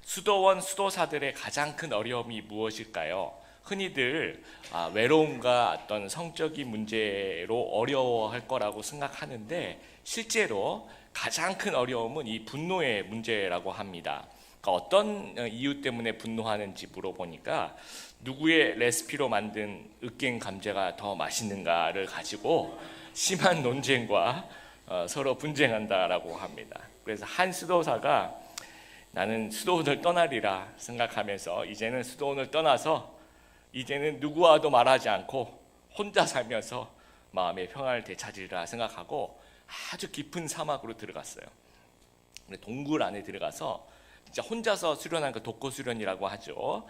수도원 수도사들의 가장 큰 어려움이 무엇일까요? 흔히들 외로움과 어떤 성적인 문제로 어려워할 거라고 생각하는데 실제로 가장 큰 어려움은 이 분노의 문제라고 합니다. 그러니까 어떤 이유 때문에 분노하는지 물어보니까 누구의 레시피로 만든 으깬 감자가 더 맛있는가를 가지고 심한 논쟁과 서로 분쟁한다라고 합니다. 그래서 한 수도사가 나는 수도원을 떠나리라 생각하면서 이제는 수도원을 떠나서 이제는 누구와도 말하지 않고 혼자 살면서 마음의 평안을 되찾으리라 생각하고 아주 깊은 사막으로 들어갔어요. 동굴 안에 들어가서 진짜 혼자서 수련한 그 독고 수련이라고 하죠.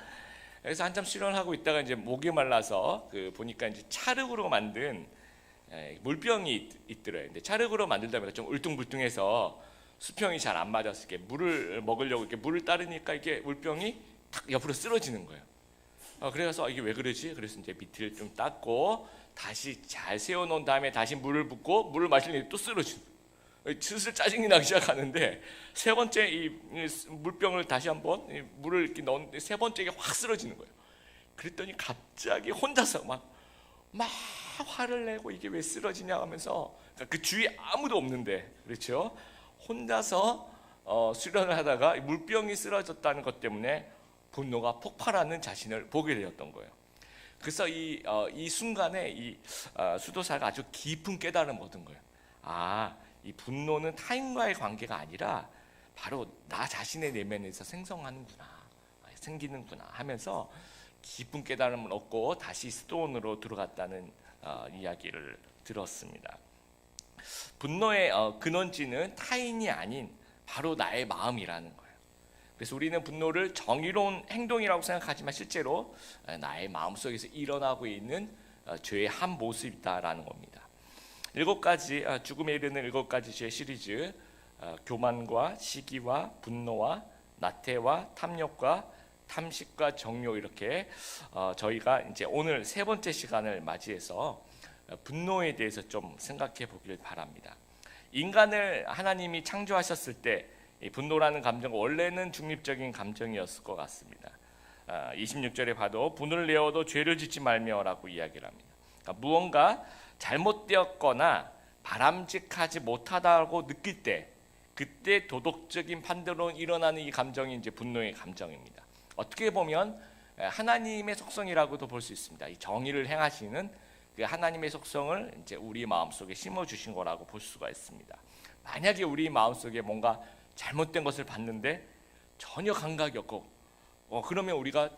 그래서 한참 수련하고 있다가 이제 목이 말라서 보니까 이제 찰흙으로 만든 물병이 있더래요. 근데 찰흙으로 만들다 보니까 좀 울퉁불퉁해서 수평이 잘 안 맞았을 게 물을 먹으려고 이렇게 물을 따르니까 이게 물병이 탁 옆으로 쓰러지는 거예요. 그래서 이게 왜 그러지? 그래서 이제 밑을 좀 닦고 다시 잘 세워놓은 다음에 다시 물을 붓고 물을 마시려니 또 쓰러지는 거예요. 슬슬 짜증이 나기 시작하는데 세 번째 이 물병을 다시 한번 물을 이렇게 넣었는데 세 번째 이게 확 쓰러지는 거예요. 그랬더니 갑자기 혼자서 막 화를 내고 이게 왜 쓰러지냐 하면서 그 주위에 아무도 없는데 그렇죠? 혼자서 수련을 하다가 물병이 쓰러졌다는 것 때문에 분노가 폭발하는 자신을 보게 되었던 거예요. 그래서 이 순간에 이 수도사가 아주 깊은 깨달음을 얻은 거예요. 이 분노는 타인과의 관계가 아니라 바로 나 자신의 내면에서 생기는구나 하면서 깊은 깨달음을 얻고 다시 수도원으로 들어갔다는 이야기를 들었습니다. 분노의 근원지는 타인이 아닌 바로 나의 마음이라는 거예요. 그래서 우리는 분노를 정의로운 행동이라고 생각하지만 실제로 나의 마음속에서 일어나고 있는 죄의 한 모습이다라는 겁니다. 7가지 죽음에 이르는 7가지 죄 시리즈, 교만과 시기와 분노와 나태와 탐욕과 탐식과 정욕, 이렇게 저희가 이제 오늘 세 번째 시간을 맞이해서 분노에 대해서 좀 생각해 보길 바랍니다. 인간을 하나님이 창조하셨을 때 이 분노라는 감정 원래는 중립적인 감정이었을 것 같습니다. 26절에 봐도 분을 내어도 죄를 짓지 말며라고 이야기를 합니다. 그러니까 무언가 잘못되었거나 바람직하지 못하다고 느낄 때 그때 도덕적인 판단으로 일어나는 이 감정이 이제 분노의 감정입니다. 어떻게 보면 하나님의 속성이라고도 볼 수 있습니다. 이 정의를 행하시는 그 하나님의 속성을 이제 우리 마음속에 심어 주신 거라고 볼 수가 있습니다. 만약에 우리 마음속에 뭔가 잘못된 것을 봤는데 전혀 감각이 없고 그러면 우리가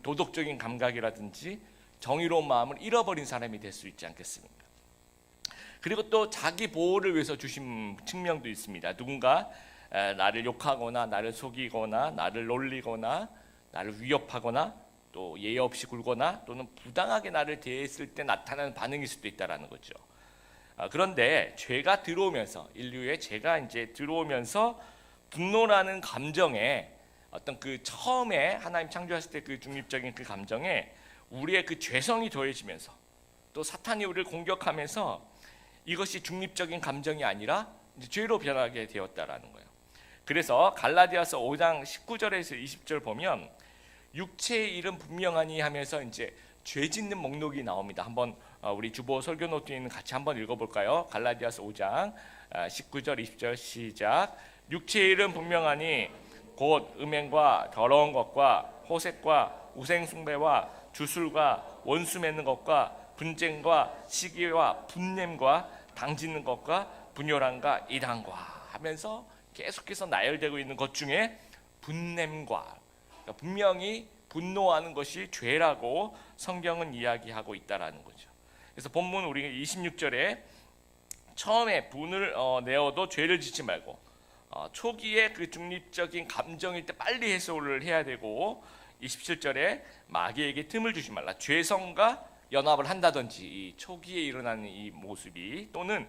도덕적인 감각이라든지 정의로운 마음을 잃어버린 사람이 될 수 있지 않겠습니까? 그리고 또 자기 보호를 위해서 주신 측면도 있습니다. 누군가 나를 욕하거나 나를 속이거나 나를 놀리거나 나를 위협하거나 또 예의 없이 굴거나 또는 부당하게 나를 대했을 때 나타나는 반응일 수도 있다라는 거죠. 그런데 죄가 들어오면서 인류의 죄가 이제 들어오면서 분노라는 감정에 어떤 그 처음에 하나님 창조하실 때 그 중립적인 그 감정에 우리의 그 죄성이 더해지면서 또 사탄이 우리를 공격하면서 이것이 중립적인 감정이 아니라 이제 죄로 변하게 되었다라는 거예요. 그래서 갈라디아서 5장 19절에서 20절 보면 육체의 일은 분명하니 하면서 이제 죄 짓는 목록이 나옵니다. 한번 우리 주보 설교 노트에 있는 같이 한번 읽어볼까요? 갈라디아서 5장 19절 20절 시작. 육체의 일은 분명하니 곧 음행과 더러운 것과 호색과 우생숭배와 주술과 원수 맺는 것과 분쟁과 시기와 분냄과 당짓는 것과 분열함과 이단과 하면서 계속해서 나열되고 있는 것 중에 분냄과, 그러니까 분명히 분노하는 것이 죄라고 성경은 이야기하고 있다라는 거죠. 그래서 본문 우리 26절에 처음에 분을 내어도 죄를 짓지 말고 초기에 그 중립적인 감정일 때 빨리 해소를 해야 되고 27절에 마귀에게 틈을 주지 말라. 죄성과 연합을 한다든지 이 초기에 일어나는 이 모습이 또는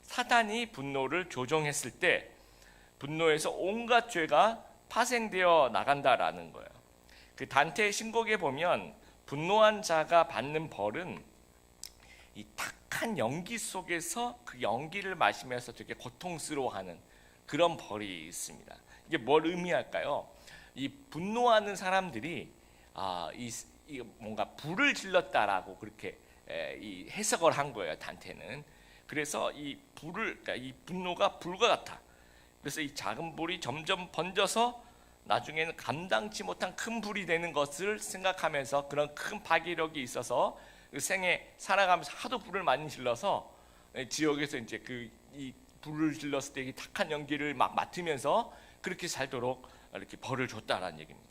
사단이 분노를 조종했을 때 분노에서 온갖 죄가 파생되어 나간다라는 거예요. 그 단테의 신곡에 보면 분노한 자가 받는 벌은 이 탁한 연기 속에서 그 연기를 마시면서 되게 고통스러워하는 그런 벌이 있습니다. 이게 뭘 의미할까요? 이 분노하는 사람들이 이 뭔가 불을 질렀다라고 그렇게 이 해석을 한 거예요, 단테는. 그래서 이 불을, 그러니까 이 분노가 불과 같아. 그래서 이 작은 불이 점점 번져서 나중에는 감당치 못한 큰 불이 되는 것을 생각하면서, 그런 큰 파괴력이 있어서 그 생에 살아가면서 하도 불을 많이 질러서 지역에서 이제 이 불을 질렀을 때 이 탁한 연기를 막 맡으면서 그렇게 살도록 이렇게 벌을 줬다라는 얘기입니다.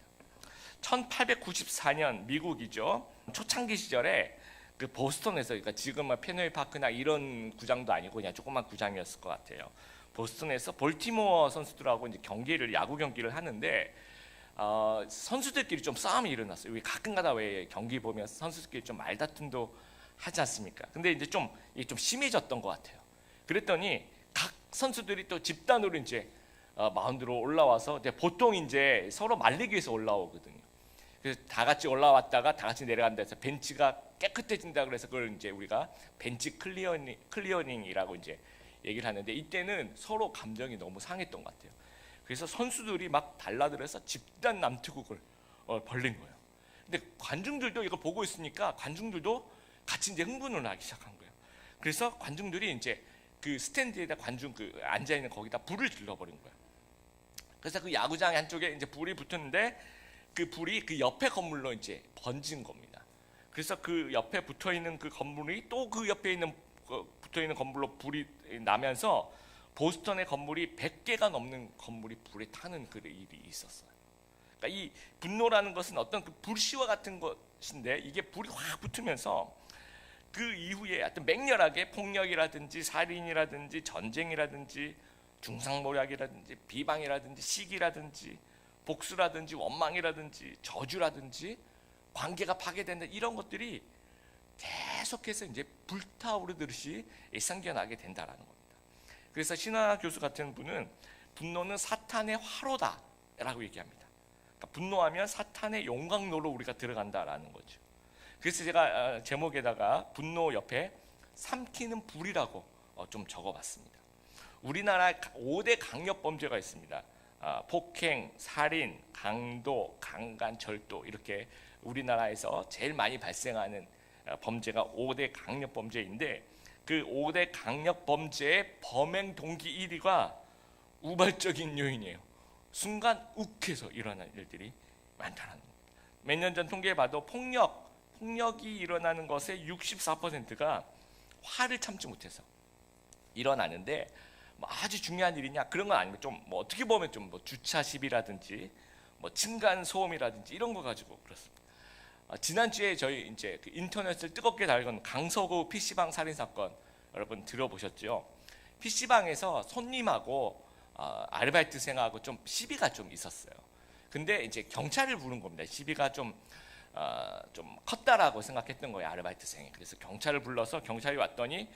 1894년 미국이죠. 초창기 시절에 그 보스턴에서, 그러니까 지금은 페노웨이 파크나 이런 구장도 아니고 그냥 조그만 구장이었을 것 같아요. 보스턴에서 볼티모어 선수들하고 이제 야구 경기를 하는데 선수들끼리 좀 싸움이 일어났어요. 왜 가끔가다 왜 경기 보면 선수들끼리 좀 말다툼도 하지 않습니까? 근데 이제 이게 좀 심해졌던 것 같아요. 그랬더니 각 선수들이 또 집단으로 이제 마운드로 올라와서 이제 보통 이제 서로 말리기 위해서 올라오거든요. 그래서 다 같이 올라왔다가 다 같이 내려간다 해서 벤치가 깨끗해진다 그래서 그걸 이제 우리가 벤치 클리어닝이라고 이제 얘기를 하는데, 이때는 서로 감정이 너무 상했던 것 같아요. 그래서 선수들이 막 달라들어서 집단 남투극을 벌린 거예요. 근데 관중들도 이걸 보고 있으니까 관중들도 같이 이제 흥분을 하기 시작한 거예요. 그래서 관중들이 이제 그 스탠드에다 관중 앉아 있는 거기다 불을 질러버린 거예요. 그래서 그 야구장 한쪽에 이제 불이 붙었는데 그 불이 그 옆에 건물로 이제 번진 겁니다. 그래서 그 옆에 붙어 있는 그 건물이 또 그 옆에 있는 붙어 있는 건물로 불이 나면서 보스턴의 건물이 100개가 넘는 건물이 불에 타는 그 일이 있었어요. 그러니까 이 분노라는 것은 어떤 그 불씨와 같은 것인데, 이게 불이 확 붙으면서 그 이후에 어떤 맹렬하게 폭력이라든지 살인이라든지 전쟁이라든지 중상모략이라든지 비방이라든지 시기라든지 복수라든지 원망이라든지 저주라든지 관계가 파괴된다, 이런 것들이 계속해서 이제 불타오르듯이 생겨나게 된다라는 겁니다. 그래서 신하 교수 같은 분은 분노는 사탄의 화로다라고 얘기합니다. 그러니까 분노하면 사탄의 용광로로 우리가 들어간다라는 거죠. 그래서 제가 제목에다가 분노 옆에 삼키는 불이라고 좀 적어봤습니다. 우리나라에 5대 강력범죄가 있습니다. 폭행, 살인, 강도, 강간, 절도, 이렇게 우리나라에서 제일 많이 발생하는 범죄가 5대 강력범죄인데, 그 5대 강력범죄의 범행 동기 1위가 우발적인 요인이에요. 순간 욱해서 일어나는 일들이 많다는 겁니다. 몇 년 전 통계에 봐도 폭력이 일어나는 것의 64%가 화를 참지 못해서 일어나는데, 뭐 아주 중요한 일이냐 그런 건 아니고 좀 뭐 어떻게 보면 좀 뭐 주차 시비라든지 뭐 층간 소음이라든지 이런 거 가지고 그렇습니다. 지난주에 저희 이제 그 인터넷을 뜨겁게 달군 강서구 PC방 살인 사건 여러분 들어보셨죠? PC방에서 손님하고 아르바이트생하고 좀 시비가 좀 있었어요. 근데 이제 경찰을 부른 겁니다. 시비가 좀 컸다라고 생각했던 거예요, 아르바이트생이. 그래서 경찰을 불러서 경찰이 왔더니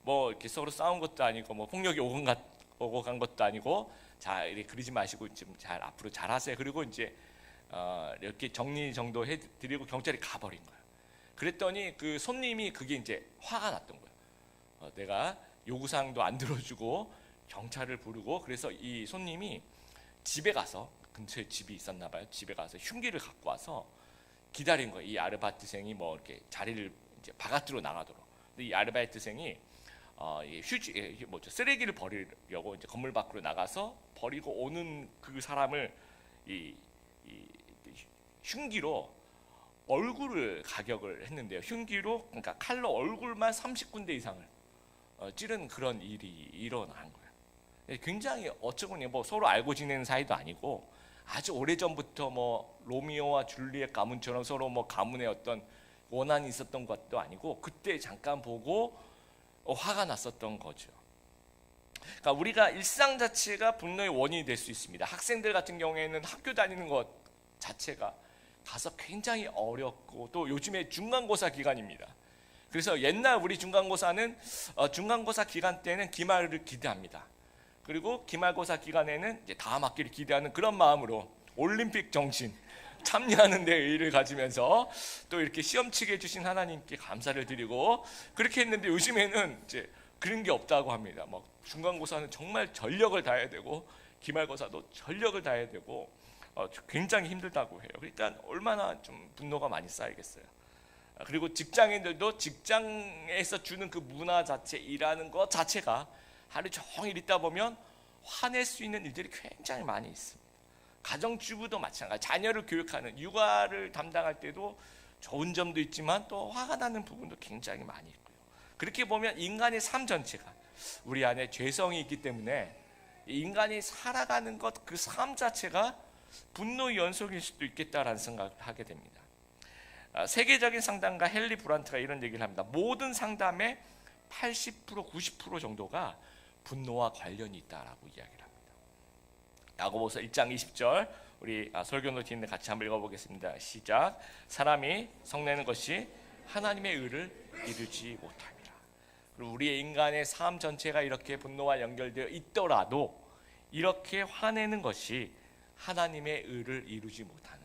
뭐 이렇게 서로 싸운 것도 아니고 뭐 폭력이 오고 간 것도 아니고, 자 이렇게 그러지 마시고 좀 잘 앞으로 잘 하세요. 그리고 이제 이렇게 정리 정도 해드리고 경찰이 가버린 거예요. 그랬더니 그 손님이 그게 이제 화가 났던 거예요. 내가 요구사항도 안 들어주고 경찰을 부르고, 그래서 이 손님이 집에 가서, 근처에 집이 있었나 봐요. 집에 가서 흉기를 갖고 와서 기다린 거예요. 이 아르바이트생이 뭐 이렇게 자리를 이제 바깥으로 나가도록. 근데 이 아르바이트생이 쓰레기를 버리려고 이제 건물 밖으로 나가서 버리고 오는 그 사람을 이 흉기로 얼굴을 가격을 했는데요. 흉기로, 그러니까 칼로 얼굴만 30군데 이상을 찌른 그런 일이 일어난 거예요. 굉장히 어쩌면 뭐 서로 알고 지내는 사이도 아니고 아주 오래전부터 뭐 로미오와 줄리엣 가문처럼 서로 뭐 가문의 어떤 원한이 있었던 것도 아니고, 그때 잠깐 보고 화가 났었던 거죠. 그러니까 우리가 일상 자체가 분노의 원인이 될 수 있습니다. 학생들 같은 경우에는 학교 다니는 것 자체가 가서 굉장히 어렵고, 또 요즘에 중간고사 기간입니다. 그래서 옛날 우리 중간고사는 중간고사 기간 때는 기말을 기대합니다. 그리고 기말고사 기간에는 이제 다음 학기를 기대하는 그런 마음으로 올림픽 정신, 참여하는 데 의의를 가지면서 또 이렇게 시험 치게 해주신 하나님께 감사를 드리고 그렇게 했는데, 요즘에는 이제 그런 게 없다고 합니다. 막 중간고사는 정말 전력을 다해야 되고 기말고사도 전력을 다해야 되고 굉장히 힘들다고 해요. 일단 얼마나 좀 분노가 많이 쌓이겠어요. 그리고 직장인들도 직장에서 주는 그 문화 자체, 일하는 것 자체가 하루 종일 있다 보면 화낼 수 있는 일들이 굉장히 많이 있습니다. 가정주부도 마찬가지, 자녀를 교육하는 육아를 담당할 때도 좋은 점도 있지만 또 화가 나는 부분도 굉장히 많이 있고요. 그렇게 보면 인간의 삶 전체가 우리 안에 죄성이 있기 때문에 인간이 살아가는 것, 그 삶 자체가 분노의 연속일 수도 있겠다라는 생각을 하게 됩니다. 세계적인 상담가 헨리 브란트가 이런 얘기를 합니다. 모든 상담의 80% 90% 정도가 분노와 관련이 있다라고 이야기를 합니다. 야고보서 1장 20절 우리 설교 노트인데 같이 한번 읽어보겠습니다. 시작. 사람이 성내는 것이 하나님의 의를 이루지 못합니다. 그리고 우리의 인간의 삶 전체가 이렇게 분노와 연결되어 있더라도 이렇게 화내는 것이 하나님의 의를 이루지 못하는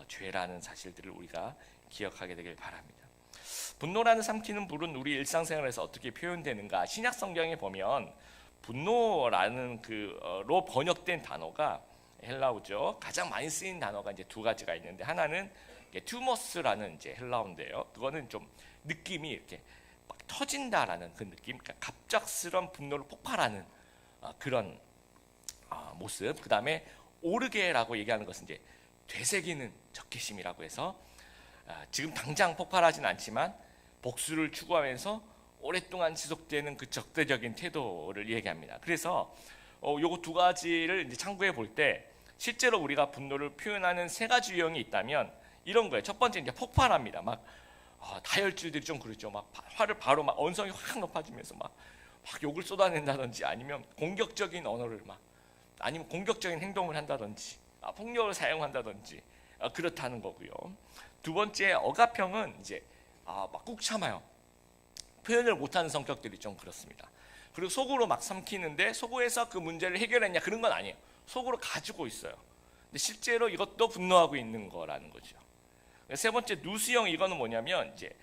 죄라는 사실들을 우리가 기억하게 되길 바랍니다. 분노라는 삼키는 불은 우리 일상생활에서 어떻게 표현되는가? 신약 성경에 보면 분노라는 그로 번역된 단어가 헬라어죠. 가장 많이 쓰인 단어가 이제 두 가지가 있는데 하나는 투머스라는 이제 헬라어인데요. 그거는 좀 느낌이 이렇게 막 터진다라는 그 느낌, 그러니까 갑작스러운 분노를 폭발하는 그런 모습. 그 다음에 오르게라고 얘기하는 것은 이제 되새기는 적개심이라고 해서 지금 당장 폭발하진 않지만 복수를 추구하면서 오랫동안 지속되는 그 적대적인 태도를 얘기합니다. 그래서 요거 두 가지를 이제 참고해 볼 때 실제로 우리가 분노를 표현하는 세 가지 유형이 있다면 이런 거예요. 첫 번째 이제 폭발합니다. 막 다혈질들이 좀 그렇죠. 막 화를 바로 막 언성이 확 높아지면서 막 욕을 쏟아낸다든지 아니면 공격적인 언어를 아니면 공격적인 행동을 한다든지 폭력을 사용한다든지 그렇다는 거고요. 두 번째 억압형은 이제 막 꾹 참아요. 표현을 못하는 성격들이 좀 그렇습니다. 그리고 속으로 막 삼키는데 속에서 그 문제를 해결했냐 그런 건 아니에요. 속으로 가지고 있어요. 근데 실제로 이것도 분노하고 있는 거라는 거죠. 세 번째 누수형, 이거는 뭐냐면 이제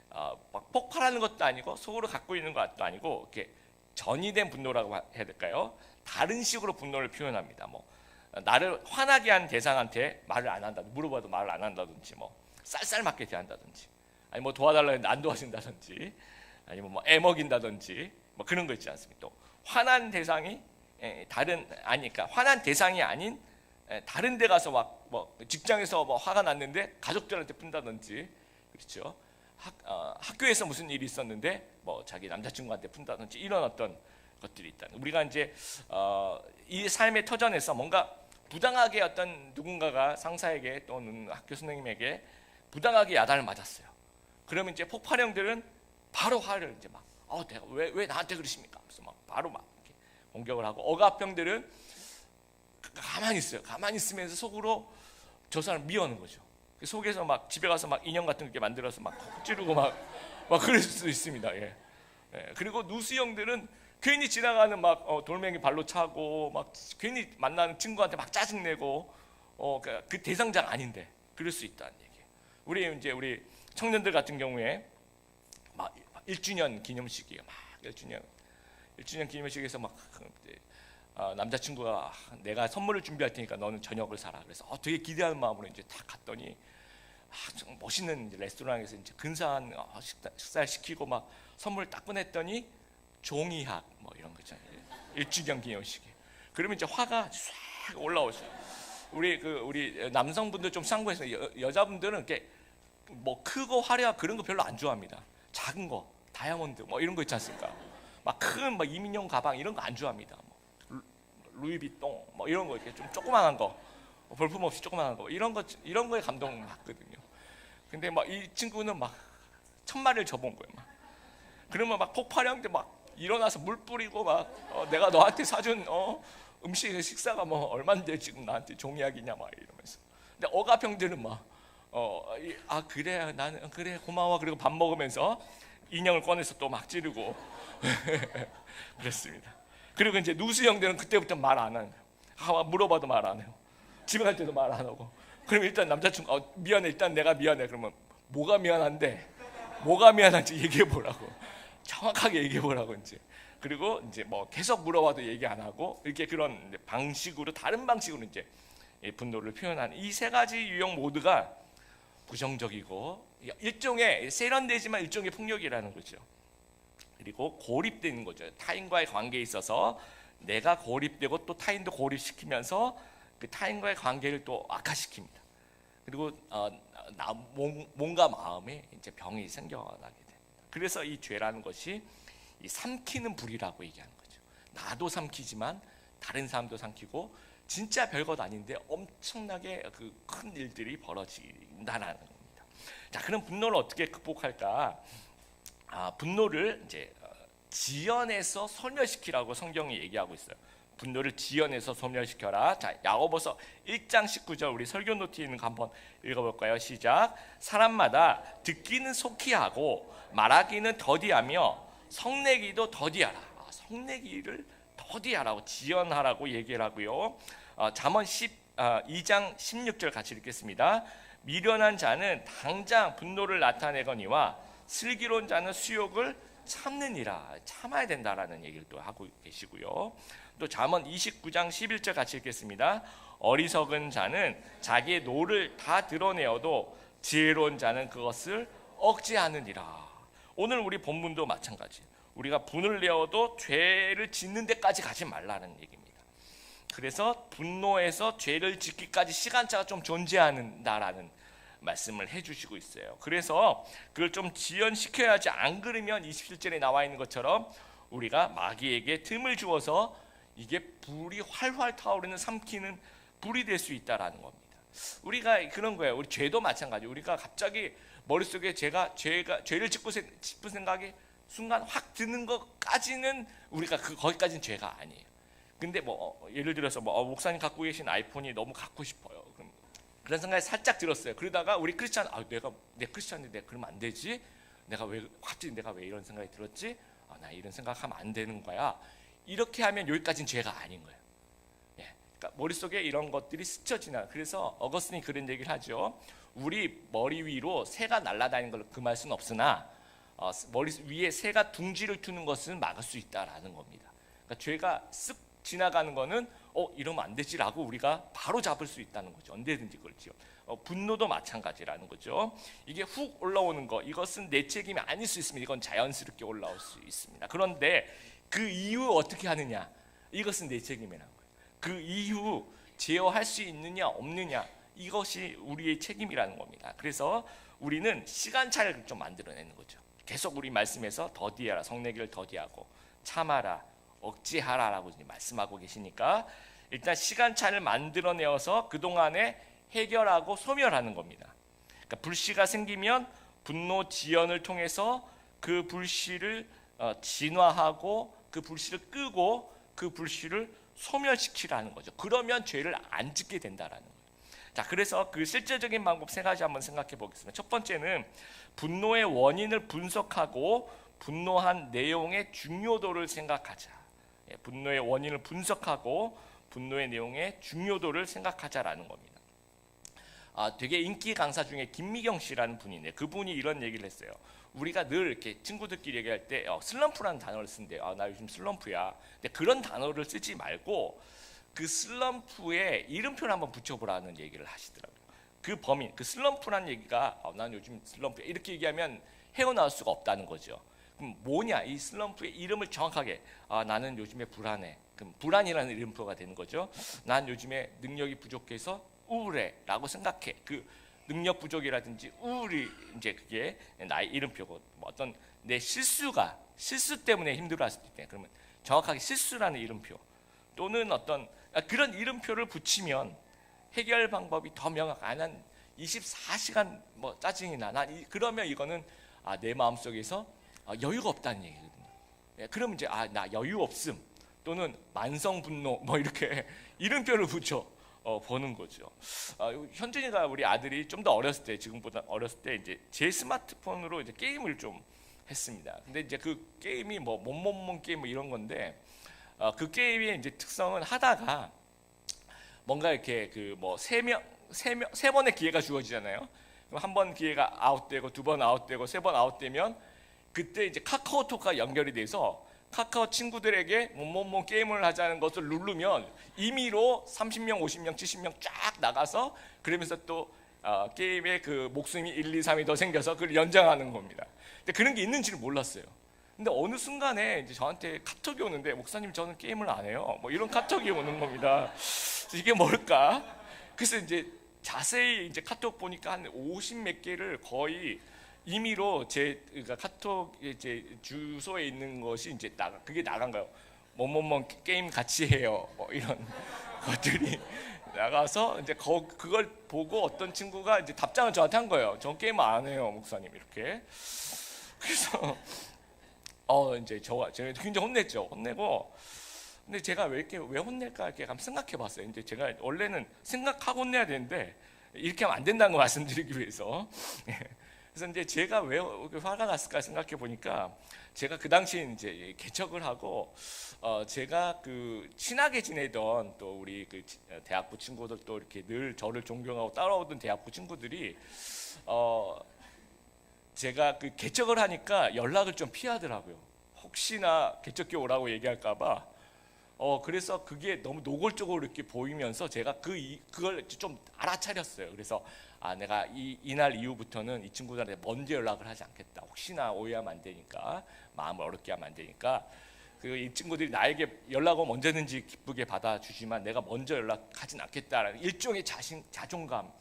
막 폭발하는 것도 아니고 속으로 갖고 있는 것도 아니고 이렇게 전이된 분노라고 해야 될까요? 다른 식으로 분노를 표현합니다. 뭐 나를 화나게 한 대상한테 말을 안 한다, 물어봐도 말을 안 한다든지, 뭐 쌀쌀맞게 대한다든지, 아니 뭐 도와달라 했는데 안 도와준다든지, 아니면 뭐 애먹인다든지, 뭐 그런 거 있지 않습니까? 또 화난 대상이 그러니까 화난 대상이 아닌 다른 데 가서 막 뭐 직장에서 뭐 화가 났는데 가족들한테 푼다든지, 그렇죠? 학교에서 무슨 일이 있었는데 뭐 자기 남자친구한테 푼다든지 이런 어떤 것들이 있다. 우리가 이제 이 삶의 터전에서 뭔가 부당하게 어떤 누군가가 상사에게 또는 학교 선생님에게 부당하게 야단을 맞았어요. 그러면 이제 폭발형들은 바로 화를 이제 막 내가 왜 나한테 그러십니까? 그래서 막 바로 막 이렇게 공격을 하고, 억압형들은 가만히 있어요. 가만히 있으면서 속으로 저 사람 미워하는 거죠. 속에서 막 집에 가서 막 인형 같은 게 만들어서 막 찌르고 막 그럴 수도 있습니다. 예. 그리고 누수형들은 괜히 지나가는 막 돌멩이 발로 차고 막 괜히 만나는 친구한테 막 짜증내고 그 대상자가 아닌데 그럴 수 있다는 얘기예요. 우리 청년들 같은 경우에 막 1주년 기념식이에요. 막 1주년 기념식에서 막 남자친구가 내가 선물을 준비할 테니까 너는 저녁을 사라. 그래서 되게 기대하는 마음으로 이제 딱 갔더니 좀 멋있는 레스토랑에서 이제 근사한 식사를 시키고 막 선물을 딱 꺼냈더니 종이학 뭐 이런 거 있잖아요. 1주년 기념식에. 그러면 이제 화가 싹 올라오죠. 우리 남성분들 좀 참고해서 여자분들은 이렇게 뭐 크고 화려한 그런 거 별로 안 좋아합니다. 작은 거, 다이아몬드 뭐 이런 거 있지 않습니까? 막 큰 막 이민용 가방 이런 거 안 좋아합니다. 루이비통 뭐 이런 거 이렇게 좀 조그만한 거, 볼품 없이 조그만한 거 이런 거에 감동 받거든요. 근데 막 이 친구는 막 천마리를 접은 거예요. 막 그러면 막 폭발형들 막 일어나서 물 뿌리고 막 내가 너한테 사준 음식 식사가 뭐 얼마인데 지금 나한테 종이약이냐 막 이러면서. 근데 억압형들은 막 그래 나는 그래 고마워. 그리고 밥 먹으면서 인형을 꺼내서 또 막 찌르고 그렇습니다. 그리고 이제 누수형들은 그때부터 말 안 해요. 물어봐도 말 안 해요. 집에 갈 때도 말 안 하고. 그럼 일단 남자친구 미안해, 일단 내가 미안해. 그러면 뭐가 미안한지 얘기해 보라고. 정확하게 얘기해 보라고 이제. 그리고 이제 뭐 계속 물어봐도 얘기 안 하고 이렇게 그런 방식으로, 다른 방식으로 이제 분노를 표현하는 이 세 가지 유형 모두가 부정적이고 일종의 세련되지만 일종의 폭력이라는 거죠. 그리고 고립되는 거죠. 타인과의 관계에 있어서 내가 고립되고 또 타인도 고립시키면서 그 타인과의 관계를 또 악화시킵니다. 그리고 몸과 마음에 이제 병이 생겨나게 됩니다. 그래서 이 죄라는 것이 이 삼키는 불이라고 얘기하는 거죠. 나도 삼키지만 다른 사람도 삼키고 진짜 별것 아닌데 엄청나게 그 큰 일들이 벌어진다는 겁니다. 자, 그럼 분노를 어떻게 극복할까? 분노를 이제 지연해서 소멸시키라고 성경이 얘기하고 있어요. 분노를 지연해서 소멸시켜라. 자, 야고보서 1장 19절 우리 설교 노트에 있는 거 한번 읽어볼까요? 시작. 사람마다 듣기는 속히 하고 말하기는 더디하며 성내기도 더디하라. 성내기를 더디하라고 지연하라고 얘기를 하고요. 잠언 2장 16절 같이 읽겠습니다. 미련한 자는 당장 분노를 나타내거니와 슬기로운 자는 수욕을 참느니라. 참아야 된다라는 얘기를 또 하고 계시고요. 또 잠언 29장 11절 같이 읽겠습니다. 어리석은 자는 자기의 노를 다 드러내어도 지혜로운 자는 그것을 억제하느니라. 오늘 우리 본문도 마찬가지. 우리가 분을 내어도 죄를 짓는 데까지 가지 말라는 얘기입니다. 그래서 분노에서 죄를 짓기까지 시간차가 좀 존재한다라는 말씀을 해주시고 있어요. 그래서 그걸 좀 지연시켜야지, 안 그러면 27절에 나와 있는 것처럼 우리가 마귀에게 틈을 주어서 이게 불이 활활 타오르는 삼키는 불이 될 수 있다라는 겁니다. 우리가 그런 거예요. 우리 죄도 마찬가지. 우리가 갑자기 머릿속에 죄를 짓고 싶은 생각이 순간 확 드는 것까지는 우리가 거기까지는 죄가 아니에요. 근데 예를 들어서 목사님 갖고 계신 아이폰이 너무 갖고 싶어요. 그런 생각이 살짝 들었어요. 그러다가 우리 크리스찬, 내 크리스찬인데 내가 그러면 안 되지? 내가 왜 이런 생각이 들었지? 나 이런 생각하면 안 되는 거야. 이렇게 하면 여기까지는 죄가 아닌 거예요. 그러니까 머릿속에 이런 것들이 스쳐 지나. 그래서 어거스틴이 그런 얘기를 하죠. 우리 머리 위로 새가 날아다니는 걸 금할 수는 없으나 머리 위에 새가 둥지를 트는 것은 막을 수 있다라는 겁니다. 그러니까 죄가 쓱 지나가는 거는 이러면 안 되지라고 우리가 바로 잡을 수 있다는 거죠. 언제든지 그렇죠. 분노도 마찬가지라는 거죠. 이게 훅 올라오는 거, 이것은 내 책임이 아닐 수 있습니다. 이건 자연스럽게 올라올 수 있습니다. 그런데 그 이후 어떻게 하느냐, 이것은 내 책임이라는 거예요. 그 이후 제어할 수 있느냐 없느냐, 이것이 우리의 책임이라는 겁니다. 그래서 우리는 시간차를 좀 만들어내는 거죠. 계속 우리 말씀에서 더디하라, 성내기를 더디하고 참아라, 억제하라라고 말씀하고 계시니까 일단 시간차를 만들어내어서 그동안에 해결하고 소멸하는 겁니다. 그러니까 불씨가 생기면 분노 지연을 통해서 그 불씨를 진화하고 그 불씨를 끄고 그 불씨를 소멸시키라는 거죠. 그러면 죄를 안 짓게 된다라는 거예요. 자, 그래서 그 실제적인 방법 세 가지 한번 생각해 보겠습니다. 첫 번째는 분노의 원인을 분석하고 분노한 내용의 중요도를 생각하자. 분노의 원인을 분석하고 분노의 내용의 중요도를 생각하자라는 겁니다. 되게 인기 강사 중에 김미경 씨라는 분이 있네요. 그분이 이런 얘기를 했어요. 우리가 늘 이렇게 친구들끼리 얘기할 때 슬럼프라는 단어를 쓴대요. 나 요즘 슬럼프야. 근데 그런 단어를 쓰지 말고 그 슬럼프에 이름표를 한번 붙여보라는 얘기를 하시더라고요. 그 범인, 그 슬럼프라는 얘기가 난 요즘 슬럼프야 이렇게 얘기하면 헤어나올 수가 없다는 거죠. 그럼 뭐냐, 이 슬럼프의 이름을 정확하게, 나는 요즘에 불안해. 그럼 불안이라는 이름표가 되는 거죠. 난 요즘에 능력이 부족해서 우울해라고 생각해. 그 능력 부족이라든지 우울이 이제 그게 나의 이름표고, 어떤 내 실수 때문에 힘들어할 수도 있대. 그러면 정확하게 실수라는 이름표 또는 어떤 그런 이름표를 붙이면 해결 방법이 더 명확한. 난 24시간 짜증이 나. 그러면 이거는 내 마음속에서 여유가 없다는 얘기거든요. 그러면 이제 나 여유 없음 또는 만성 분노 이렇게 이름표를 붙여 보는 거죠. 현준이가 우리 아들이 좀 더 어렸을 때, 지금보다 어렸을 때 이제 제 스마트폰으로 이제 게임을 좀 했습니다. 근데 이제 그 게임이 몸몸몸 게임 이런 건데, 그 게임의 이제 특성은 하다가 뭔가 이렇게 세 번의 기회가 주어지잖아요. 그럼 한 번 기회가 아웃되고 두 번 아웃되고 세 번 아웃되면 그때 이제 카카오톡과 연결이 돼서 카카오 친구들에게 뭐뭐뭐 게임을 하자는 것을 누르면 임의로 30명, 50명, 70명 쫙 나가서 그러면서 또 게임에 그 목숨이 1, 2, 3이 더 생겨서 그걸 연장하는 겁니다. 근데 그런 게 있는지를 몰랐어요. 근데 어느 순간에 이제 저한테 카톡이 오는데, 목사님 저는 게임을 안 해요, 뭐 이런 카톡이 오는 겁니다. 이게 뭘까? 그래서 이제 자세히 이제 카톡 보니까 한 50 몇 개를 거의 임의로 제 그러니까 카톡 이제 주소에 있는 것이 이제 그게 나간 거예요. 뭐뭐뭐 게임 같이 해요, 뭐 이런 것들이 나가서 이제 그걸 보고 어떤 친구가 이제 답장을 저한테 한 거예요. 전 게임 안 해요, 목사님, 이렇게. 그래서 이제 제가 굉장히 혼냈죠. 혼내고, 근데 제가 왜 혼낼까 이렇게 한번 생각해봤어요. 이제 제가 원래는 생각하고 혼내야 되는데 이렇게 하면 안 된다는 거 말씀드리기 위해서. 그래서 이제 제가 왜 화가 났을까 생각해 보니까, 제가 그 당시에 이제 개척을 하고 제가 그 친하게 지내던 또 우리 그 대학부 친구들, 또 이렇게 늘 저를 존경하고 따라오던 대학부 친구들이 제가 그 개척을 하니까 연락을 좀 피하더라고요. 혹시나 개척교 오라고 얘기할까봐. 그래서 그게 너무 노골적으로 이렇게 보이면서 제가 그걸 좀 알아차렸어요. 그래서 내가 이날 이후부터는 이 친구들한테 먼저 연락을 하지 않겠다. 혹시나 오해하면 안 되니까, 마음을 어렵게 하면 안 되니까. 이 친구들이 나에게 연락 오면 언제든지 기쁘게 받아주지만 내가 먼저 연락하진 않겠다라는 일종의 자존감,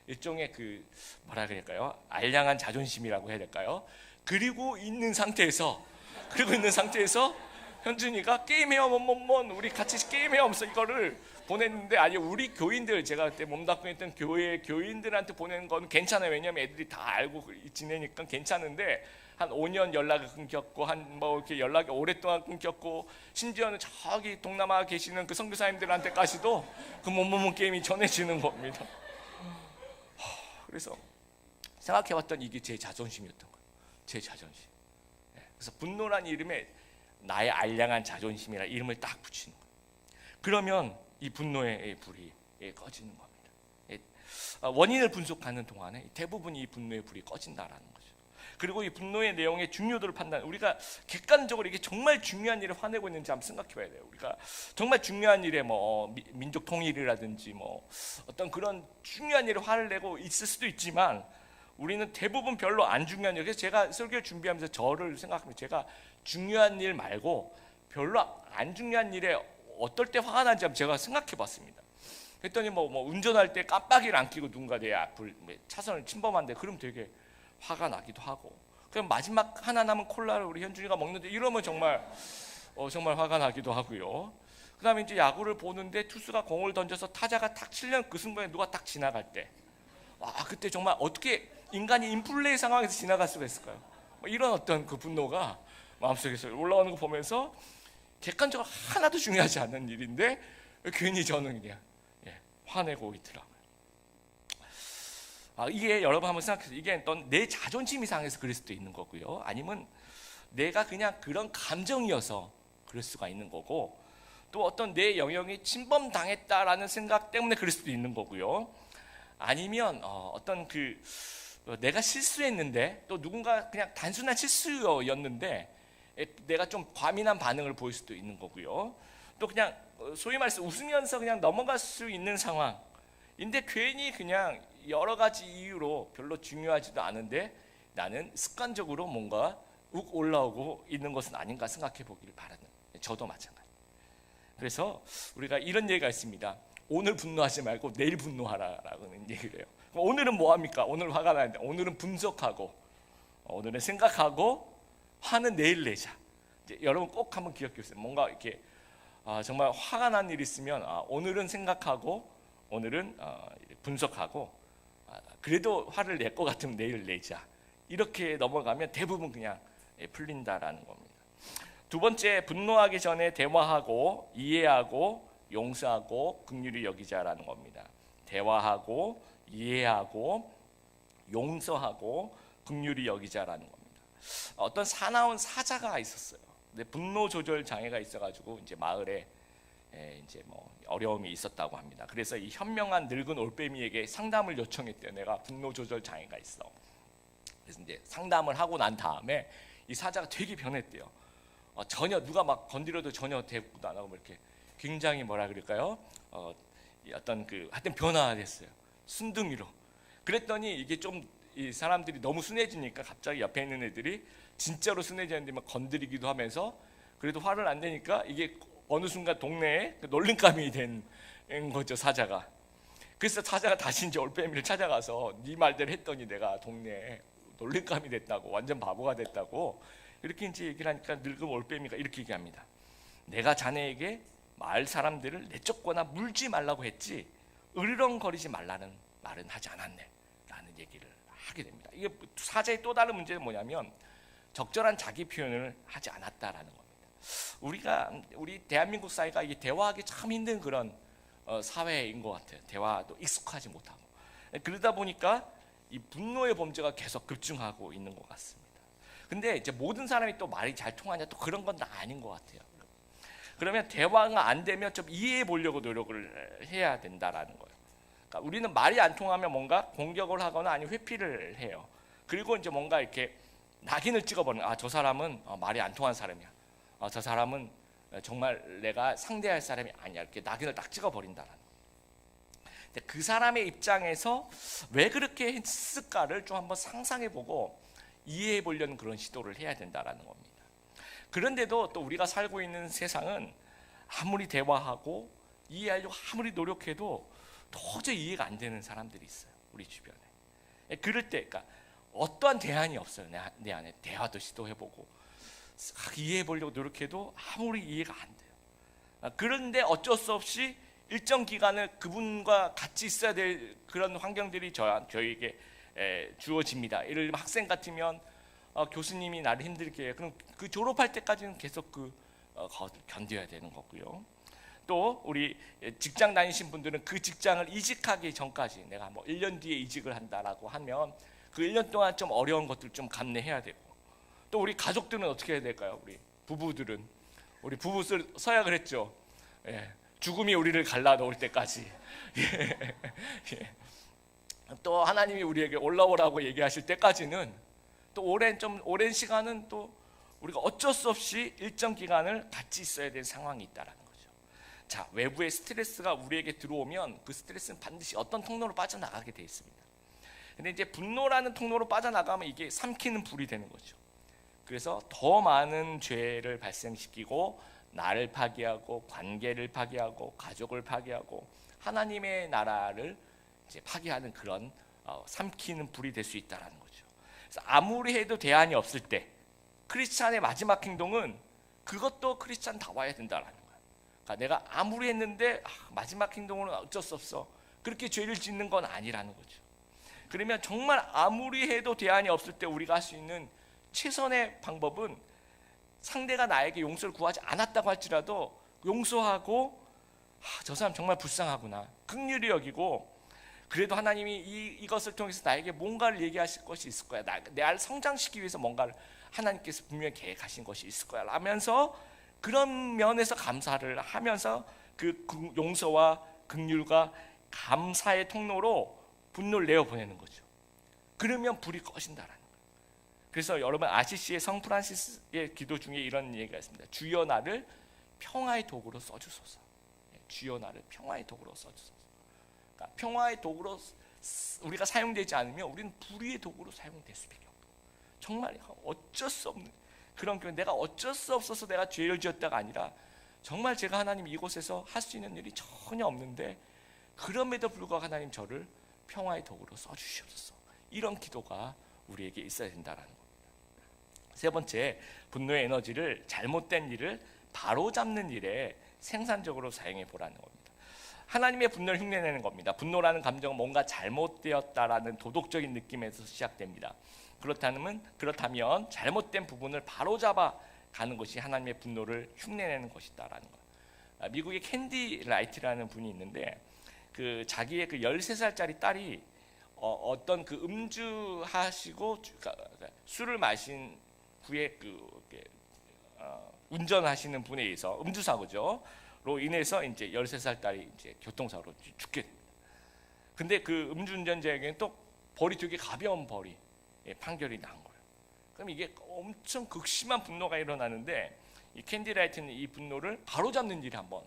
일종의 그 뭐라 그럴까요? 알량한 자존심이라고 해야 될까요? 그리고 있는 상태에서 현준이가 게임해요, 우리 같이 게임해요 하면서 이거를 보냈는데, 아니 우리 교인들, 제가 그때 몸담고 있던 교회 교인들한테 보내는 건 괜찮아요. 왜냐면 애들이 다 알고 지내니까 괜찮은데, 한 5년 연락이 끊겼고, 한 뭐 이렇게 연락이 오랫동안 끊겼고, 심지어는 저기 동남아 계시는 그 선교사님들한테까지도 그 몸 게임이 전해지는 겁니다. 그래서 생각해봤더니 이게 제 자존심이었던 거예요. 제 자존심. 그래서 분노란 이름에 나의 알량한 자존심이라는 이름을 딱 붙이는 거예요. 그러면 이 분노의 불이 꺼지는 겁니다. 원인을 분석하는 동안에 대부분 이 분노의 불이 꺼진다라는 거죠. 그리고 이 분노의 내용의 중요도를 우리가 객관적으로 이게 정말 중요한 일에 화내고 있는지 한번 생각해봐야 돼요. 우리가 정말 중요한 일에 뭐 민족 통일이라든지 뭐 어떤 그런 중요한 일에 화를 내고 있을 수도 있지만, 우리는 대부분 별로 안 중요한 일. 그래서 제가 설교를 준비하면서 저를 생각하면, 제가 중요한 일 말고 별로 안 중요한 일에 어떨 때 화가 나는지 한번 제가 생각해봤습니다. 그랬더니 뭐 운전할 때 깜빡이를 안 켜고 누군가 내 앞을 차선을 침범한데, 그럼 되게 화가 나기도 하고, 그럼 마지막 하나 남은 콜라를 우리 현준이가 먹는데 이러면 정말 화가 나기도 하고요. 그다음에 이제 야구를 보는데 투수가 공을 던져서 타자가 탁 치려는 그 순간에 누가 딱 지나갈 때, 그때 정말 어떻게 인간이 인플레이 상황에서 지나갈 수가 있을까요? 이런 어떤 그 분노가 마음속에서 올라오는 거 보면서 객관적으로 하나도 중요하지 않는 일인데 괜히 저는 그냥 화내고 있더라고요. 이게 여러분 한번 생각해서, 이게 어떤 내 자존심이 상해서 그럴 수도 있는 거고요, 아니면 내가 그냥 그런 감정이어서 그럴 수가 있는 거고, 또 어떤 내 영역이 침범당했다라는 생각 때문에 그럴 수도 있는 거고요, 아니면 어떤 내가 실수했는데, 또 누군가 그냥 단순한 실수였는데 내가 좀 과민한 반응을 보일 수도 있는 거고요, 또 그냥 소위 말해서 웃으면서 그냥 넘어갈 수 있는 상황인데, 괜히 그냥 여러 가지 이유로 별로 중요하지도 않은데 나는 습관적으로 뭔가 욱 올라오고 있는 것은 아닌가 생각해 보기를 바라는, 저도 마찬가지. 그래서 우리가 이런 얘기가 있습니다. 오늘 분노하지 말고 내일 분노하라라는 얘기를 해요. 오늘은 뭐 합니까? 오늘 화가 나는데 오늘은 분석하고, 오늘은 생각하고, 화는 내일 내자. 이제 여러분 꼭 한번 기억해 보세요. 뭔가 이렇게 정말 화가 난 일이 있으면 오늘은 생각하고, 오늘은 분석하고, 그래도 화를 낼 것 같으면 내일 내자. 이렇게 넘어가면 대부분 그냥 풀린다라는 겁니다. 두 번째, 분노하기 전에 대화하고, 이해하고, 용서하고, 긍휼히 여기자라는 겁니다. 대화하고, 이해하고, 용서하고, 긍휼히 여기자라는 겁니다. 어떤 사나운 사자가 있었어요. 근데 분노 조절 장애가 있어가지고 이제 마을에 이제 뭐 어려움이 있었다고 합니다. 그래서 이 현명한 늙은 올빼미에게 상담을 요청했대요. 내가 분노 조절 장애가 있어. 그래서 이제 상담을 하고 난 다음에 이 사자가 되게 변했대요. 전혀 누가 막 건드려도 전혀 대꾸도 안 하고 뭐 이렇게 굉장히 뭐라 그럴까요? 어떤 그 하여튼 변화됐어요. 순둥이로. 그랬더니 이게 좀 이 사람들이 너무 순해지니까 갑자기 옆에 있는 애들이 진짜로 순해지는데 막 건드리기도 하면서 그래도 화를 안 내니까 이게 어느 순간 동네에 놀림감이 된 거죠, 사자가. 그래서 사자가 다시 이제 올빼미를 찾아가서 네 말대로 했더니 내가 동네에 놀림감이 됐다고, 완전 바보가 됐다고 이렇게 이제 얘기를 하니까 늙은 올빼미가 이렇게 얘기합니다. 내가 자네에게 마을 사람들을 내쫓거나 물지 말라고 했지 으르렁거리지 말라는 말은 하지 않았네 라는 얘기를 하게 됩니다. 이게 사자의 또 다른 문제는 뭐냐면 적절한 자기 표현을 하지 않았다라는 겁니다. 우리 대한민국 사회가 이게 대화하기 참 힘든 그런 사회인 것 같아요. 대화도 익숙하지 못하고 그러다 보니까 이 분노의 범죄가 계속 급증하고 있는 것 같습니다. 근데 이제 모든 사람이 또 말이 잘 통하냐 또 그런 건 아닌 것 같아요. 그러면 대화가 안 되면 좀 이해해 보려고 노력을 해야 된다라는 거예요. 그러니까 우리는 말이 안 통하면 뭔가 공격을 하거나 아니면 회피를 해요. 그리고 이제 뭔가 이렇게 낙인을 찍어버리는, 저 사람은 말이 안 통한 사람이야. 저 사람은 정말 내가 상대할 사람이 아니야. 이렇게 낙인을 딱 찍어버린다라는 거예요. 근데 그 사람의 입장에서 왜 그렇게 했을까를 좀 한번 상상해보고 이해해 보려는 그런 시도를 해야 된다라는 겁니다. 그런데도 또 우리가 살고 있는 세상은 아무리 대화하고 이해하려고 아무리 노력해도 도저히 이해가 안 되는 사람들이 있어요, 우리 주변에. 그럴 때 그러니까 어떠한 대안이 없어요. 내 안에 대화도 시도해보고 이해해 보려고 노력해도 아무리 이해가 안 돼요. 그런데 어쩔 수 없이 일정 기간을 그분과 같이 있어야 될 그런 환경들이 저에게 주어집니다. 예를 들면 학생 같으면 교수님이 나를 힘들게 해요. 그럼 그 졸업할 때까지는 계속 견뎌야 되는 거고요. 또 우리 직장 다니신 분들은 그 직장을 이직하기 전까지 내가 뭐 1년 뒤에 이직을 한다라고 하면 그 1년 동안 좀 어려운 것들 좀 감내해야 되고, 또 우리 가족들은 어떻게 해야 될까요? 우리 부부 서약을 했죠. 죽음이 우리를 갈라놓을 때까지. 또 하나님이 우리에게 올라오라고 얘기하실 때까지는 또 오랜 시간은 또 우리가 어쩔 수 없이 일정 기간을 같이 있어야 되는 상황이 있다라는 거죠. 자, 외부의 스트레스가 우리에게 들어오면 그 스트레스는 반드시 어떤 통로로 빠져나가게 돼 있습니다. 근데 이제 분노라는 통로로 빠져나가면 이게 삼키는 불이 되는 거죠. 그래서 더 많은 죄를 발생시키고 나를 파괴하고 관계를 파괴하고 가족을 파괴하고 하나님의 나라를 이제 파괴하는 그런 삼키는 불이 될 수 있다라는 거죠. 그래서 아무리 해도 대안이 없을 때 크리스찬의 마지막 행동은 그것도 크리스찬다워야 된다라는 거예요. 그러니까 내가 아무리 했는데 마지막 행동으로는 어쩔 수 없어. 그렇게 죄를 짓는 건 아니라는 거죠. 그러면 정말 아무리 해도 대안이 없을 때 우리가 할 수 있는 최선의 방법은 상대가 나에게 용서를 구하지 않았다고 할지라도 용서하고 저 사람 정말 불쌍하구나, 긍휼히 여기고, 그래도 하나님이 이것을 통해서 나에게 뭔가를 얘기하실 것이 있을 거야, 내 성장시키기 위해서 뭔가를 하나님께서 분명히 계획하신 것이 있을 거야 라면서 그런 면에서 감사를 하면서 그 용서와 긍휼과 감사의 통로로 분노를 내어보내는 거죠. 그러면 불이 꺼진다라는 거예요. 그래서 여러분 아시시의 성 프란시스의 기도 중에 이런 얘기가 있습니다. 주여 나를 평화의 도구로 써주소서. 주여 나를 평화의 도구로 써주소서. 그러니까 평화의 도구로 우리가 사용되지 않으면 우리는 불의의 도구로 사용될 수밖에 없고, 정말 어쩔 수 없는 그런 경우, 내가 어쩔 수 없어서 내가 죄를 지었다가 아니라 정말 제가 하나님 이곳에서 할 수 있는 일이 전혀 없는데 그럼에도 불구하고 하나님 저를 평화의 도구로 써주시옵소서. 이런 기도가 우리에게 있어야 된다라는 겁니다. 세 번째, 분노의 에너지를 잘못된 일을 바로잡는 일에 생산적으로 사용해 보라는 겁니다. 하나님의 분노를 흉내내는 겁니다. 분노라는 감정은 뭔가 잘못되었다라는 도덕적인 느낌에서 시작됩니다. 그렇다면 잘못된 부분을 바로잡아 가는 것이 하나님의 분노를 흉내내는 것이다라는 거예요. 미국의 캔디 라이트라는 분이 있는데 그 자기의 그 13살짜리 딸이 어떤 그 음주하시고 술을 마신 후에 운전하시는 분에 의해서 음주사고죠. 로 인해서 이제 13살 딸이 이제 교통사고로 죽게 됩니다. 근데 그 음주운전자에게는 또 벌이 되게 가벼운 벌이 판결이 난 거예요. 그럼 이게 엄청 극심한 분노가 일어나는데 이 캔디라이트는 이 분노를 바로잡는 일에 한번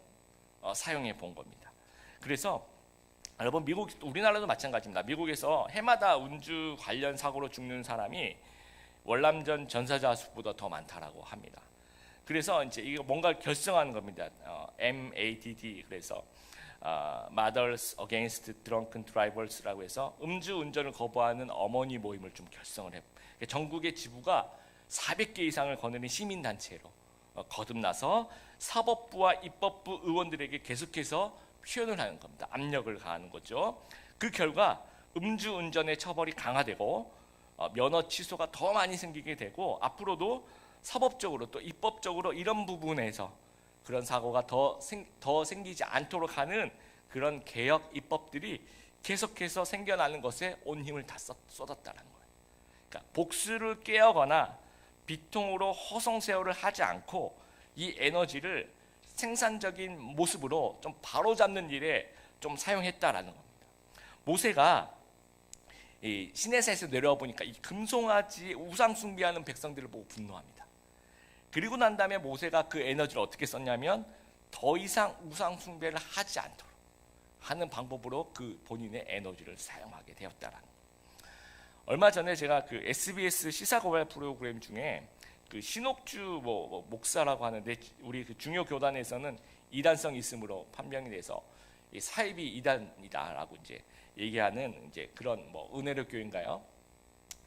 사용해 본 겁니다. 그래서 여러분 미국, 우리나라도 마찬가지입니다. 미국에서 해마다 운주 관련 사고로 죽는 사람이 월남전 전사자 수보다 더 많다라고 합니다. 그래서 이제 이거 뭔가 결성하는 겁니다. MADD, 그래서 Mothers Against Drunken Drivers라고 해서 음주 운전을 거부하는 어머니 모임을 좀 결성을 해. 전국의 지부가 400개 이상을 거느린 시민 단체로 거듭나서 사법부와 입법부 의원들에게 계속해서 표현을 하는 겁니다. 압력을 가하는 거죠. 그 결과 음주운전의 처벌이 강화되고 면허 취소가 더 많이 생기게 되고, 앞으로도 사법적으로 또 입법적으로 이런 부분에서 그런 사고가 더 생기지 않도록 하는 그런 개혁 입법들이 계속해서 생겨나는 것에 온 힘을 다 쏟았다는 거예요. 그러니까 복수를 꾀하거나 비통으로 허송세월을 하지 않고 이 에너지를 생산적인 모습으로 좀 바로잡는 일에 좀 사용했다라는 겁니다. 모세가 이 시내산에서 내려와 보니까 이 금송아지 우상 숭배하는 백성들을 보고 분노합니다. 그리고 난 다음에 모세가 그 에너지를 어떻게 썼냐면 더 이상 우상 숭배를 하지 않도록 하는 방법으로 그 본인의 에너지를 사용하게 되었다라는 거예요. 얼마 전에 제가 그 SBS 시사고발 프로그램 중에 그 신옥주 목사라고 하는데, 우리 그 중요 교단에서는 이단성 있음으로 판명이 돼서 이 사입이 이단이다라고 이제 얘기하는 이제 그런 은혜로 교회인가요?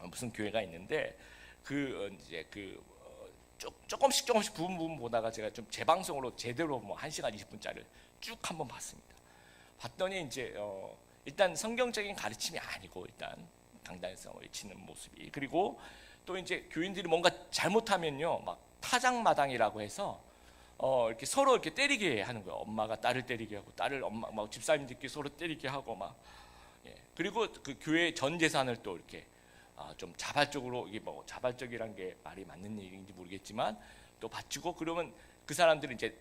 무슨 교회가 있는데, 그 이제 그 조금씩 부분 보다가 제가 좀 재방송으로 제대로 1시간 20분짜리를 쭉 한번 봤습니다. 봤더니 이제 일단 성경적인 가르침이 아니고 일단 강단성을 외치는 모습이, 그리고 또 이제 교인들이 뭔가 잘못하면요 막 타작마당이라고 해서 이렇게 서로 이렇게 때리게 하는 거예요. 엄마가 딸을 때리게 하고, 딸을 엄마 막 집사님들끼리 서로 때리게 하고 막. 예. 그리고 그 교회 전 재산을 또 이렇게 좀 자발적으로, 이게 자발적이란 게 말이 맞는 얘기인지 모르겠지만 또 바치고, 그러면 그 사람들은 이제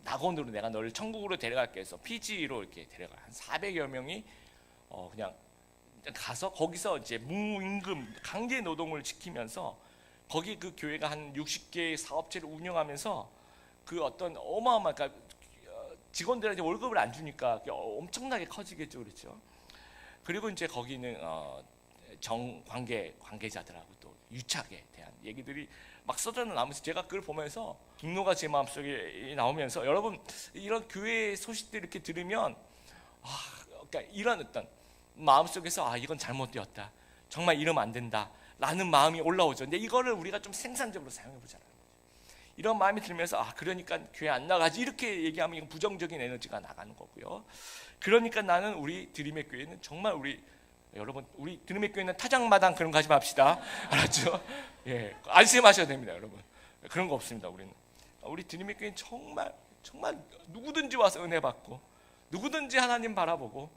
낙원으로 내가 너를 천국으로 데려갈게 해서 피지로 이렇게 데려가. 한 400여 명이 그냥 가서 거기서 이제 무임금 강제 노동을 시키면서, 거기 그 교회가 한 60개의 사업체를 운영하면서 그 어떤 어마어마한, 그러니까 직원들한테 월급을 안 주니까 엄청나게 커지겠죠, 그렇죠. 그리고 이제 거기는 관계자들하고 또 유착에 대한 얘기들이 막 쏟아져 나오면서 제가 그걸 보면서 분노가 제 마음속에 나오면서, 여러분 이런 교회 소식들 이렇게 들으면 그러니까 이런 어떤 마음속에서 이건 잘못되었다, 정말 이러면 안 된다 라는 마음이 올라오죠. 근데 이거를 우리가 좀 생산적으로 사용해보자는 거죠. 이런 마음이 들면서 그러니까 교회 안 나가지 이렇게 얘기하면 이건 부정적인 에너지가 나가는 거고요. 그러니까 나는 우리 드림의 교회는 정말 여러분 우리 드림의 교회는 타작마당 그런 거 하지 맙시다. 알았죠? 예, 안심하셔야 됩니다, 여러분. 그런 거 없습니다. 우리 드림의 교회는 정말 누구든지 와서 은혜 받고, 누구든지 하나님 바라보고,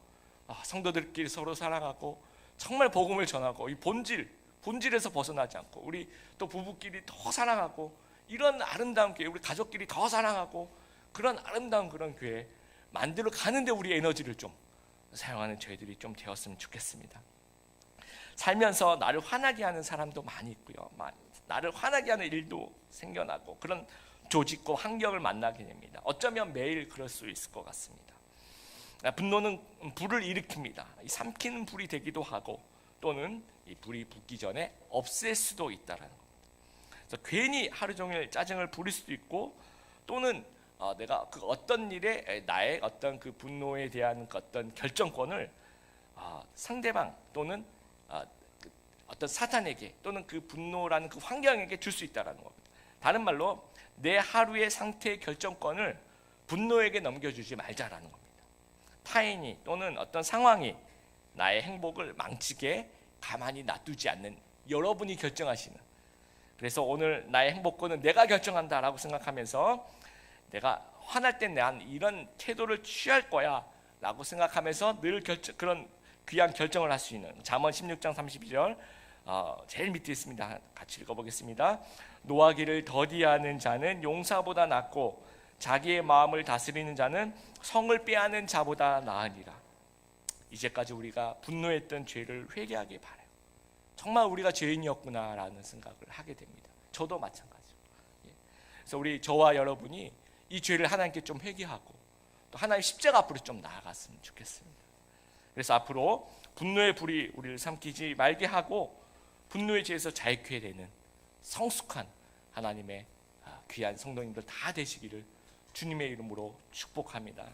성도들끼리 서로 사랑하고, 정말 복음을 전하고, 이 본질에서 벗어나지 않고, 우리 또 부부끼리 더 사랑하고, 이런 아름다운 교회, 우리 가족끼리 더 사랑하고, 그런 아름다운 그런 교회 만들어 가는데 우리 에너지를 좀 사용하는 저희들이 좀 되었으면 좋겠습니다. 살면서 나를 화나게 하는 사람도 많이 있고요, 나를 화나게 하는 일도 생겨나고, 그런 조직과 환경을 만나게 됩니다. 어쩌면 매일 그럴 수 있을 것 같습니다. 분노는 불을 일으킵니다. 삼키는 불이 되기도 하고, 또는 이 불이 붙기 전에 없앨 수도 있다라는 겁니다. 그래서 괜히 하루 종일 짜증을 부릴 수도 있고, 또는 내가 그 어떤 일에 나의 어떤 그 분노에 대한 그 어떤 결정권을 상대방 또는 어떤 사탄에게, 또는 그 분노라는 그 환경에게 줄 수 있다라는 겁니다. 다른 말로 내 하루의 상태의 결정권을 분노에게 넘겨주지 말자라는 겁니다. 타인이 또는 어떤 상황이 나의 행복을 망치게 가만히 놔두지 않는 여러분이 결정하시는, 그래서 오늘 나의 행복권은 내가 결정한다라고 생각하면서, 내가 화날 때 난 이런 태도를 취할 거야 라고 생각하면서 늘 그런 귀한 결정을 할 수 있는, 잠언 16장 32절 제일 밑에 있습니다. 같이 읽어보겠습니다. 노하기를 더디하는 자는 용사보다 낫고, 자기의 마음을 다스리는 자는 성을 빼앗는 자보다 나으니라. 이제까지 우리가 분노했던 죄를 회개하기 바라요. 정말 우리가 죄인이었구나라는 생각을 하게 됩니다. 저도 마찬가지죠. 그래서 저와 여러분이 이 죄를 하나님께 좀 회개하고 또 하나님 십자가 앞으로 좀 나아갔으면 좋겠습니다. 그래서 앞으로 분노의 불이 우리를 삼키지 말게 하고 분노의 죄에서 자유케 되는 성숙한 하나님의 귀한 성도님들 다 되시기를 주님의 이름으로 축복합니다.